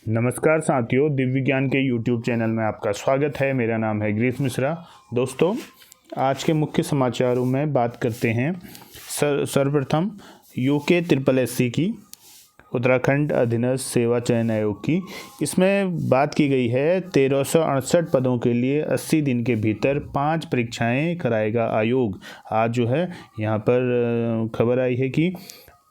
नमस्कार साथियों, दिव्य विज्ञान के YouTube चैनल में आपका स्वागत है। मेरा नाम है गिरीश मिश्रा। दोस्तों, आज के मुख्य समाचारों में बात करते हैं सर्वप्रथम यूके SSC की, उत्तराखंड अधीनस्थ सेवा चयन आयोग की। इसमें बात की गई है 1368 पदों के लिए 80 दिन के भीतर 5 परीक्षाएं कराएगा आयोग। आज जो है यहाँ पर खबर आई है कि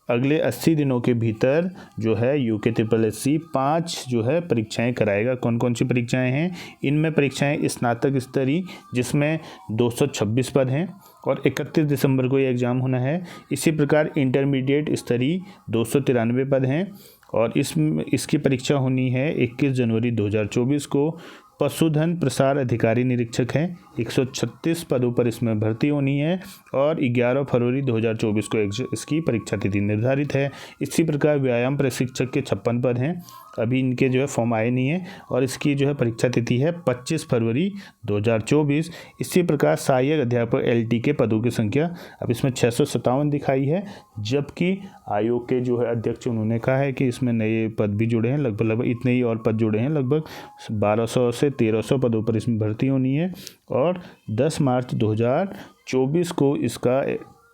अगले 80 दिनों के भीतर जो है यूके SSC 5 जो है परीक्षाएं कराएगा। कौन कौन सी परीक्षाएं हैं? इनमें परीक्षाएं स्नातक स्तरीय, जिसमें 226 पद हैं और 31 दिसंबर को ये एग्ज़ाम होना है। इसी प्रकार इंटरमीडिएट स्तरीय 293 पद हैं और इसकी परीक्षा होनी है 21 जनवरी 2024 को। पशुधन प्रसार अधिकारी निरीक्षक हैं, 136 पदों पर इसमें भर्ती होनी है और 11 फरवरी 2024 को इसकी परीक्षा तिथि निर्धारित है। इसी प्रकार व्यायाम प्रशिक्षक के 56 पद हैं, अभी इनके जो है फॉर्म आए नहीं है और इसकी जो है परीक्षा तिथि है 25 फरवरी 2024। इसी प्रकार सहायक अध्यापक LT के पदों की संख्या अब इसमें 657 दिखाई है, जबकि आयोग के जो है अध्यक्ष उन्होंने कहा है कि इसमें नए पद भी जुड़े हैं, लगभग इतने ही और पद जुड़े हैं। लगभग 1200 से 1300 पदों पर इसमें भर्ती होनी है और 10 मार्च 2024 को इसका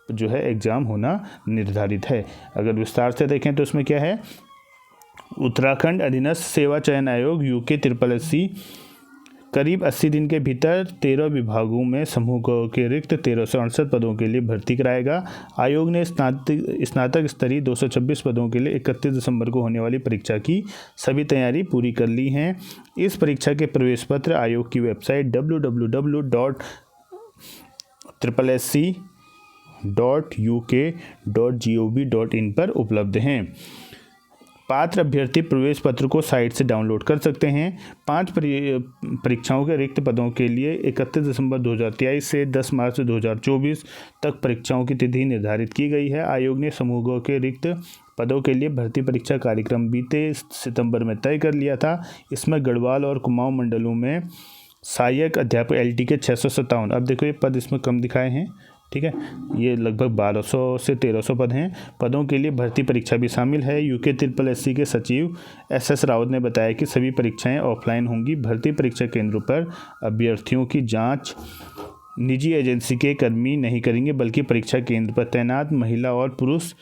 जो है एग्ज़ाम होना निर्धारित है। अगर विस्तार से देखें तो इसमें क्या है, उत्तराखंड अधीनस्थ सेवा चयन आयोग यूके SSC करीब 80 दिन के भीतर 13 विभागों में समूह के रिक्त 1368 पदों के लिए भर्ती कराएगा। आयोग ने स्नातक स्तरीय 226 पदों के लिए 31 दिसंबर को होने वाली परीक्षा की सभी तैयारी पूरी कर ली हैं। इस परीक्षा के प्रवेश पत्र आयोग की वेबसाइट www.SSC.uk.gov.in पर उपलब्ध हैं। पात्र अभ्यर्थी प्रवेश पत्र को साइट से डाउनलोड कर सकते हैं। 5 परीक्षाओं के रिक्त पदों के लिए 31 दिसंबर 2023 से 10 मार्च 2024 तक परीक्षाओं की तिथि निर्धारित की गई है। आयोग ने समूहों के रिक्त पदों के लिए भर्ती परीक्षा कार्यक्रम बीते सितंबर में तय कर लिया था। इसमें गढ़वाल और कुमाऊं मंडलों में सहायक अध्यापक LT के 657, अब देखो ये पद इसमें कम दिखाए हैं, ठीक है, ये लगभग 1200 से 1300 पद हैं। पदों के लिए भर्ती परीक्षा भी शामिल है। यूके SSC के सचिव SS रावत ने बताया कि सभी परीक्षाएं ऑफलाइन होंगी। भर्ती परीक्षा केंद्रों पर अभ्यर्थियों की जांच निजी एजेंसी के कर्मी नहीं करेंगे, बल्कि परीक्षा केंद्र पर तैनात महिला और पुरुष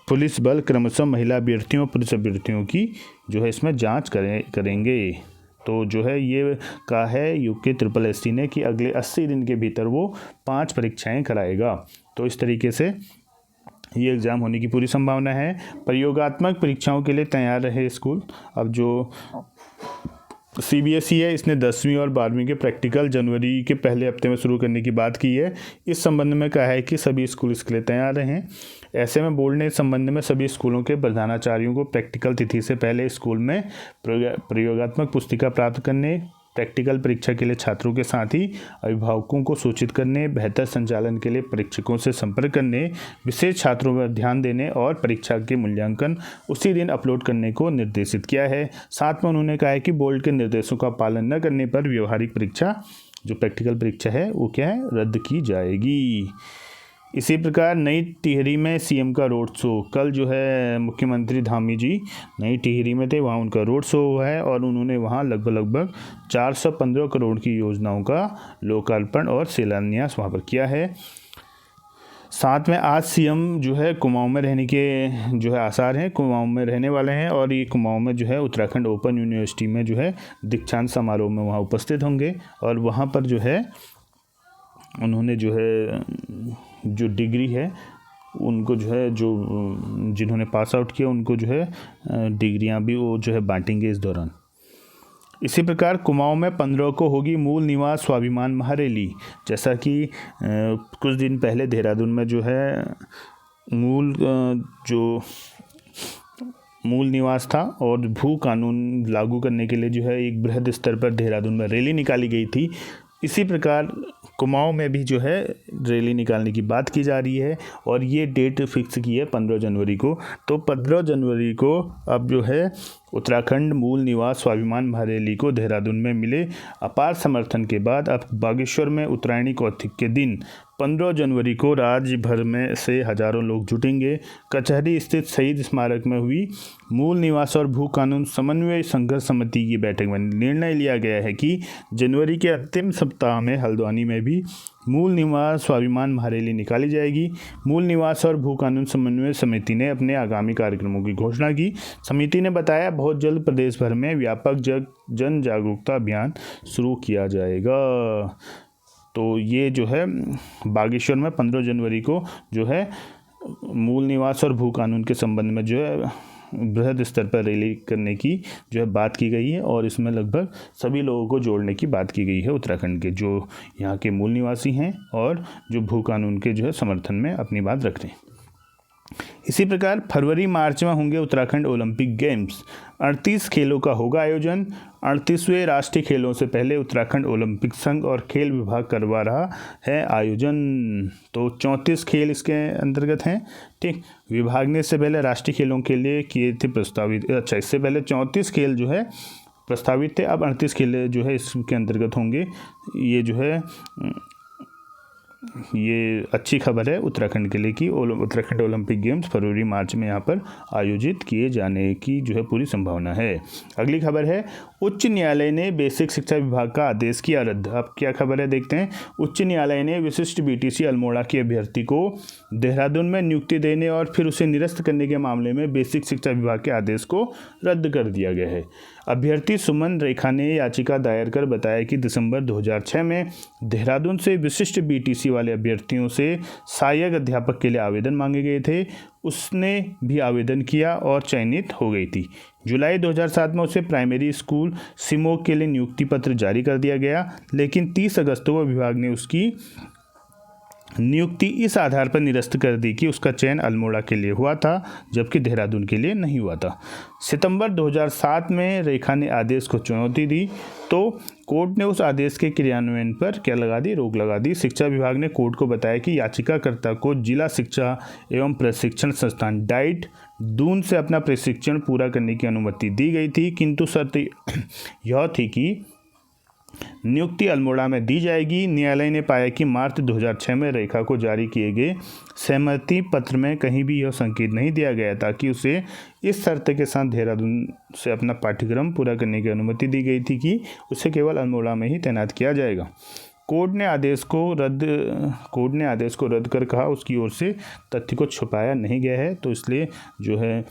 पुलिस बल क्रमशः महिला अभ्यर्थियों और पुरुष अभ्यर्थियों की जो है इसमें जाँच करेंगे। तो जो है ये कहा है यूके SSC ने कि अगले 80 दिन के भीतर वो 5 परीक्षाएं कराएगा। तो इस तरीके से ये एग्ज़ाम होने की पूरी संभावना है। प्रयोगात्मक परीक्षाओं के लिए तैयार रहे स्कूल। अब जो CBSE है, इसने 10वीं और 12वीं के प्रैक्टिकल जनवरी के पहले हफ्ते में शुरू करने की बात की है। इस संबंध में कहा है कि सभी स्कूल इसके लिए तैयार रहें। ऐसे में बोर्ड ने इस संबंध में सभी स्कूलों के प्रधानाचार्यों को प्रैक्टिकल तिथि से पहले स्कूल में प्रयोगात्मक पुस्तिका प्राप्त करने, प्रैक्टिकल परीक्षा के लिए छात्रों के साथ ही अभिभावकों को सूचित करने, बेहतर संचालन के लिए परीक्षकों से संपर्क करने, विशेष छात्रों पर ध्यान देने और परीक्षा के मूल्यांकन उसी दिन अपलोड करने को निर्देशित किया है। साथ में उन्होंने कहा है कि बोर्ड के निर्देशों का पालन न करने पर व्यवहारिक परीक्षा, जो प्रैक्टिकल परीक्षा है, वो क्या है, रद्द की जाएगी। इसी प्रकार नई टिहरी में CM का रोड शो, कल जो है मुख्यमंत्री धामी जी नई टिहरी में थे, वहाँ उनका रोड शो हुआ है और उन्होंने वहाँ लगभग 415 करोड़ की योजनाओं का लोकार्पण और शिलान्यास वहाँ पर किया है। साथ में आज CM जो है कुमाऊं में रहने के जो है आसार हैं, कुमाऊं में रहने वाले हैं और ये कुमाऊं में जो है उत्तराखंड ओपन यूनिवर्सिटी में जो है दीक्षांत समारोह में वहाँ उपस्थित होंगे और वहाँ पर जो है उन्होंने जो है जो डिग्री है उनको जो है जिन्होंने पास आउट किया उनको जो है डिग्रियां भी वो जो है बांटेंगे इस दौरान। इसी प्रकार कुमाऊं में 15 को होगी मूल निवास स्वाभिमान महारैली। जैसा कि कुछ दिन पहले देहरादून में जो है मूल निवास था और भू कानून लागू करने के लिए जो है एक बृहद स्तर पर देहरादून में रैली निकाली गई थी। इसी प्रकार कुमाऊं में भी जो है रैली निकालने की बात की जा रही है और ये डेट फिक्स की है 15 जनवरी को। तो 15 जनवरी को अब जो है उत्तराखंड मूल निवास स्वाभिमान म्हारेली को देहरादून में मिले अपार समर्थन के बाद अब बागेश्वर में उत्तरायणी कौतिक के दिन 15 जनवरी को राज्य भर में से हजारों लोग जुटेंगे। कचहरी स्थित शहीद स्मारक में हुई मूल निवास और भू कानून समन्वय संघर्ष समिति की बैठक में निर्णय लिया गया है कि जनवरी के अंतिम सप्ताह में हल्द्वानी में भी मूल निवास स्वाभिमान म्हारेली निकाली जाएगी। मूल निवास और भू कानून समन्वय समिति ने अपने आगामी कार्यक्रमों की घोषणा की। समिति ने बताया बहुत जल्द प्रदेश भर में व्यापक जन जागरूकता अभियान शुरू किया जाएगा। तो ये जो है बागेश्वर में 15 जनवरी को जो है मूल निवास और भू कानून के संबंध में जो है बृहद स्तर पर रैली करने की जो है बात की गई है और इसमें लगभग सभी लोगों को जोड़ने की बात की गई है, उत्तराखंड के जो यहाँ के मूल निवासी हैं और जो भू कानून के जो है समर्थन में अपनी बात रख रहे हैं। इसी प्रकार फरवरी मार्च में होंगे उत्तराखंड ओलंपिक गेम्स। 38 खेलों का होगा आयोजन। 38वें राष्ट्रीय खेलों से पहले उत्तराखंड ओलंपिक संघ और खेल विभाग करवा रहा है आयोजन। तो 34 खेल इसके अंतर्गत हैं। ठीक, विभाग ने इससे पहले राष्ट्रीय खेलों के लिए किए थे प्रस्तावित। अच्छा, इससे पहले 34 खेल जो है प्रस्तावित थे, अब 38 खेल जो है इसके अंतर्गत होंगे। ये जो है ये अच्छी खबर है उत्तराखंड के लिए कि उत्तराखंड ओलंपिक गेम्स फरवरी मार्च में यहाँ पर आयोजित किए जाने की जो है पूरी संभावना है। अगली खबर है उच्च न्यायालय ने बेसिक शिक्षा विभाग का आदेश किया रद्द। अब क्या खबर है देखते हैं। उच्च न्यायालय ने विशिष्ट बीटीसी अल्मोड़ा के अभ्यर्थी को देहरादून में नियुक्ति देने और फिर उसे निरस्त करने के मामले में बेसिक शिक्षा विभाग के आदेश को रद्द कर दिया गया है। अभ्यर्थी सुमन रेखा ने याचिका दायर कर बताया कि दिसंबर 2006 में देहरादून से विशिष्ट बीटीसी वाले अभ्यर्थियों से सहायक अध्यापक के लिए आवेदन मांगे गए थे। उसने भी आवेदन किया और चयनित हो गई थी। जुलाई 2007 में उसे प्राइमरी स्कूल सिमोग के लिए नियुक्ति पत्र जारी कर दिया गया, लेकिन 30 अगस्त को विभाग ने उसकी नियुक्ति इस आधार पर निरस्त कर दी कि उसका चयन अल्मोड़ा के लिए हुआ था जबकि देहरादून के लिए नहीं हुआ था। सितंबर 2007 में रेखा ने आदेश को चुनौती दी तो कोर्ट ने उस आदेश के क्रियान्वयन पर क्या लगा दी, रोक लगा दी। शिक्षा विभाग ने कोर्ट को बताया कि याचिकाकर्ता को जिला शिक्षा एवं प्रशिक्षण संस्थान डाइट दून से अपना प्रशिक्षण पूरा करने की अनुमति दी गई थी, किंतु शर्त यह थी कि नियुक्ति अल्मोड़ा में दी जाएगी। न्यायालय ने पाया कि मार्च 2006 में रेखा को जारी किए गए सहमति पत्र में कहीं भी यह संकेत नहीं दिया गया था कि उसे इस शर्त के साथ देहरादून से अपना पाठ्यक्रम पूरा करने की अनुमति दी गई थी कि उसे केवल अल्मोड़ा में ही तैनात किया जाएगा। कोर्ट ने आदेश को रद्द कर कहा उसकी ओर से तथ्य को छुपाया नहीं गया है। तो इसलिए जो है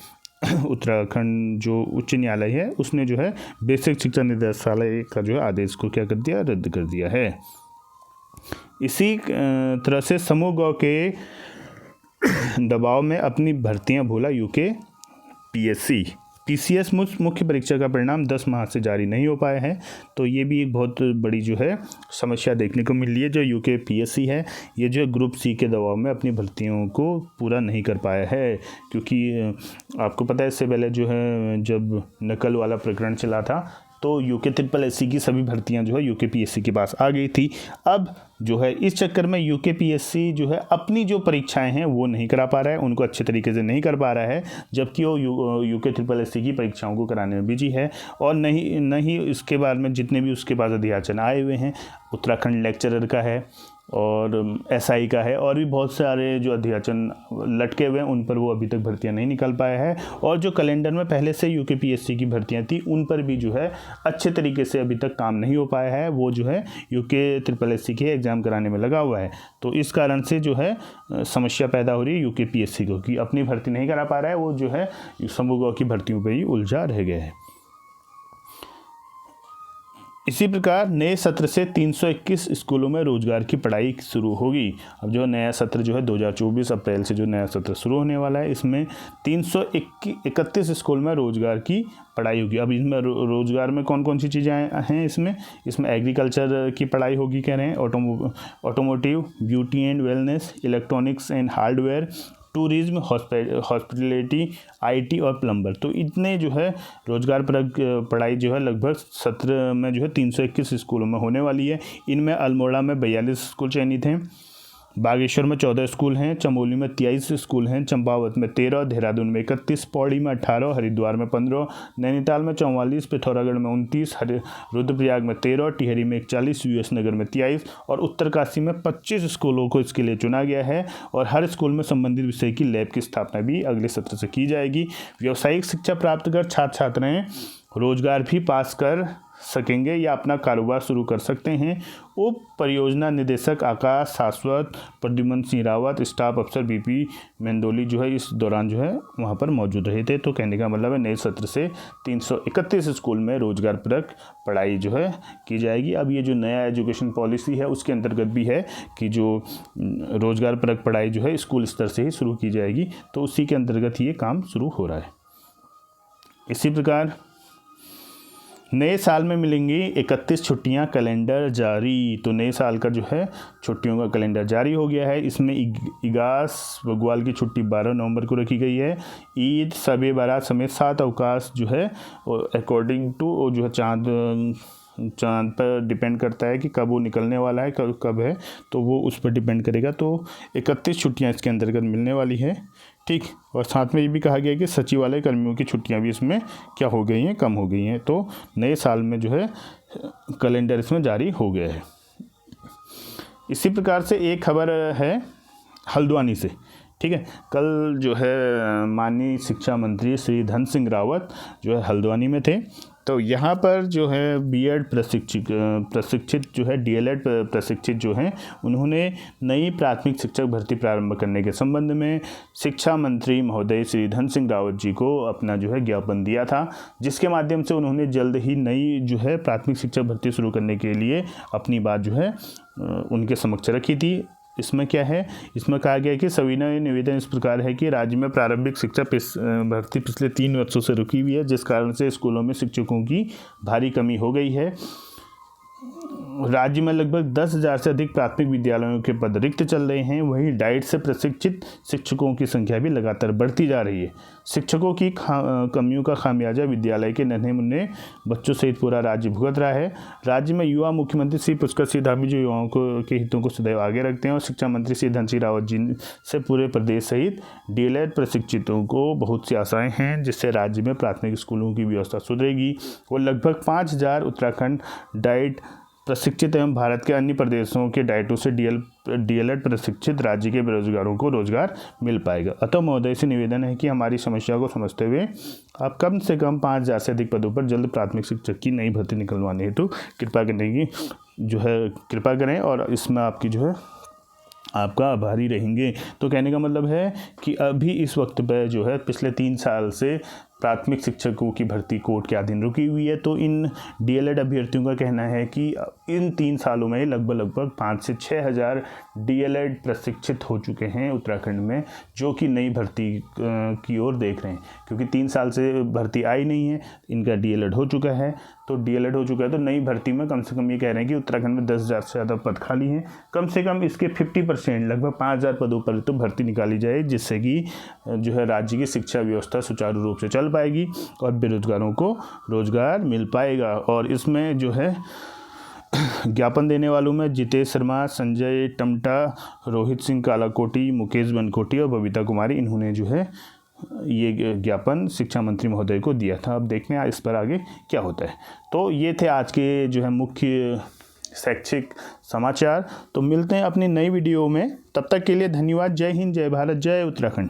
उत्तराखंड जो उच्च न्यायालय है उसने जो है बेसिक शिक्षा निदेशालय का जो है आदेश को क्या कर दिया, रद्द कर दिया है। इसी तरह से समूह ग के दबाव में अपनी भर्तियां भूला यूके पीएससी। पीसीएस मुख्य परीक्षा का परिणाम 10 माह से जारी नहीं हो पाया है। तो ये भी एक बहुत बड़ी जो है समस्या देखने को मिल रही है। जो यूके पीएससी है ये जो है ग्रुप सी के दबाव में अपनी भर्तियों को पूरा नहीं कर पाया है, क्योंकि आपको पता है इससे पहले जो है जब नकल वाला प्रकरण चला था तो यूके SSSC की सभी भर्तियां जो है यूके पीएससी के पास आ गई थी। अब जो है इस चक्कर में यूके पीएससी जो है अपनी जो परीक्षाएं हैं वो नहीं करा पा रहा है, उनको अच्छे तरीके से नहीं कर पा रहा है, जबकि वो यूके SSSC की परीक्षाओं को कराने में बिजी है। और नहीं इसके बारे में जितने भी उसके पास अध्याचन आए हुए हैं, उत्तराखंड लेक्चरर का है और एसआई का है और भी बहुत सारे जो अध्याचन लटके हुए हैं उन पर वो अभी तक भर्तियां नहीं निकाल पाया है। और जो कैलेंडर में पहले से यूके पीएससी की भर्तियां थी उन पर भी जो है अच्छे तरीके से अभी तक काम नहीं हो पाया है। वो जो है यूके SSSC के एग्ज़ाम कराने में लगा हुआ है। तो इस कारण से जो है समस्या पैदा हो रही है यूके पीएससी को कि अपनी भर्ती नहीं करा पा रहा है, वो जो है समूह की भर्तियों पर ही उलझा रह गया है। इसी प्रकार नए सत्र से 321 स्कूलों में रोजगार की पढ़ाई शुरू होगी। अब जो नया सत्र जो है 2024 अप्रैल से जो नया सत्र शुरू होने वाला है, इसमें 331 स्कूल में रोजगार की पढ़ाई होगी। अब इसमें रोजगार में कौन कौन सी चीज़ें हैं इसमें एग्रीकल्चर की पढ़ाई होगी कह रहे हैं, automotive, beauty and wellness, electronics and hardware, tourism, hospitality, IT और प्लम्बर। तो इतने जो है रोजगार परक पढ़ाई जो है लगभग सत्र में जो है 321 स्कूलों में होने वाली है। इनमें अल्मोड़ा में 42 स्कूल चयनित हैं, बागेश्वर में 14 स्कूल हैं, चमोली में 23 स्कूल हैं, चंपावत में 13, देहरादून में 31, पौड़ी में 18, हरिद्वार में 15, नैनीताल में 44, पिथौरागढ़ में 29, रुद्रप्रयाग में 13, टिहरी में 41, यूएस नगर में 23 और उत्तरकाशी में 25 स्कूलों को इसके लिए चुना गया है। और हर स्कूल में संबंधित विषय की लैब की स्थापना भी अगले सत्र से की जाएगी। व्यावसायिक शिक्षा प्राप्त कर छात्र छात्राएँ रोजगार भी पास कर सकेंगे या अपना कारोबार शुरू कर सकते हैं। उप परियोजना निदेशक आकाश शाश्वत, प्रद्युमन सिंह रावत, स्टाफ अफसर बीपी मेंदोली जो है इस दौरान जो है वहाँ पर मौजूद रहे थे। तो कहने का मतलब है नए सत्र से 331 स्कूल में रोजगार परक पढ़ाई जो है की जाएगी। अब ये जो नया एजुकेशन पॉलिसी है उसके अंतर्गत भी है कि जो रोजगार परक पढ़ाई जो है स्कूल स्तर से ही शुरू की जाएगी, तो उसी के अंतर्गत ये काम शुरू हो रहा है। इसी प्रकार नए साल में मिलेंगी 31 छुट्टियां, कैलेंडर जारी। तो नए साल का जो है छुट्टियों का कैलेंडर जारी हो गया है। इसमें इगास बग्वाल की छुट्टी 12 नवंबर को रखी गई है। ईद, शब बारात समेत 7 अवकाश जो है अकॉर्डिंग टू जो है चाँद पर डिपेंड करता है कि कब वो निकलने वाला है, कब है, तो वो उस पर डिपेंड करेगा। तो 31 छुट्टियाँ इसके अंतर्गत मिलने वाली है। ठीक, और साथ में ये भी कहा गया है कि सचिवालय कर्मियों की छुट्टियां भी इसमें क्या हो गई हैं, कम हो गई हैं। तो नए साल में जो है कैलेंडर इसमें जारी हो गया है। इसी प्रकार से एक खबर है हल्द्वानी से। ठीक है, कल जो है माननीय शिक्षा मंत्री श्री धन सिंह रावत जो है हल्द्वानी में थे। तो यहाँ पर जो है बीएड प्रशिक्षित जो है डीएलएड प्रशिक्षित जो हैं उन्होंने नई प्राथमिक शिक्षक भर्ती प्रारंभ करने के संबंध में शिक्षा मंत्री महोदय श्री धन सिंह रावत जी को अपना जो है ज्ञापन दिया था, जिसके माध्यम से उन्होंने जल्द ही नई जो है प्राथमिक शिक्षक भर्ती शुरू करने के लिए अपनी बात जो है उनके समक्ष रखी थी। इसमें क्या है, इसमें कहा गया है कि सविनय निवेदन इस प्रकार है कि राज्य में प्रारंभिक शिक्षा भर्ती पिछले 3 वर्षों से रुकी हुई है, जिस कारण से स्कूलों में शिक्षकों की भारी कमी हो गई है। राज्य में लगभग 10,000 से अधिक प्राथमिक विद्यालयों के पद रिक्त चल रहे हैं। वहीं डाइट से प्रशिक्षित शिक्षकों की संख्या भी लगातार बढ़ती जा रही है। शिक्षकों की कमियों का खामियाजा विद्यालय के नन्हे मुन्ने बच्चों सहित पूरा राज्य भुगत रहा है। राज्य में युवा मुख्यमंत्री श्री पुष्कर सिंह धामी जो युवाओं के हितों को सदैव आगे रखते हैं और शिक्षा मंत्री श्री धन सिंह रावत जी से पूरे प्रदेश सहित डीएलएड प्रशिक्षितों को बहुत सी आशाएं हैं, जिससे राज्य में प्राथमिक स्कूलों की व्यवस्था सुधरेगी। वो लगभग 5,000 उत्तराखंड डाइट प्रशिक्षित एवं भारत के अन्य प्रदेशों के डाइटों से डीएलएड प्रशिक्षित राज्य के बेरोजगारों को रोजगार मिल पाएगा। अतः महोदय से निवेदन है कि हमारी समस्या को समझते हुए आप कम से कम 5,000 से अधिक पदों पर जल्द प्राथमिक शिक्षक की नई भर्ती निकलवाने हेतु कृपा करने की जो है कृपा करें और इसमें आपकी जो है आपका आभारी रहेंगे। तो कहने का मतलब है कि अभी इस वक्त पर जो है पिछले 3 साल से प्राथमिक शिक्षकों की भर्ती कोर्ट के अधीन रुकी हुई है। तो इन डीएलएड अभ्यर्थियों का कहना है कि इन 3 सालों में लगभग 5 से 6 हज़ार डीएलएड प्रशिक्षित हो चुके हैं उत्तराखंड में, जो कि नई भर्ती की ओर देख रहे हैं, क्योंकि 3 साल से भर्ती आई नहीं है। इनका डीएलएड हो चुका है, तो डीएलएड हो चुका है तो नई भर्ती में कम से कम ये कह रहे हैं कि उत्तराखंड में 10,000 से ज़्यादा पद खाली हैं, कम से कम इसके 50% लगभग 5,000 पदों पर तो भर्ती निकाली जाए, जिससे कि जो है राज्य की शिक्षा व्यवस्था सुचारू रूप से चल पाएगी और बेरोजगारों को रोजगार मिल पाएगा। और इसमें जो है ज्ञापन देने वालों में जितेश शर्मा, संजय टमटा, रोहित सिंह कालाकोटी, मुकेश बनकोटी और बबीता कुमारी, इन्होंने जो है ये ज्ञापन शिक्षा मंत्री महोदय को दिया था। अब देखते हैं इस पर आगे क्या होता है। तो ये थे आज के जो है मुख्य शैक्षिक समाचार। तो मिलते हैं अपनी नई वीडियो में, तब तक के लिए धन्यवाद। जय हिंद, जय भारत, जय उत्तराखंड।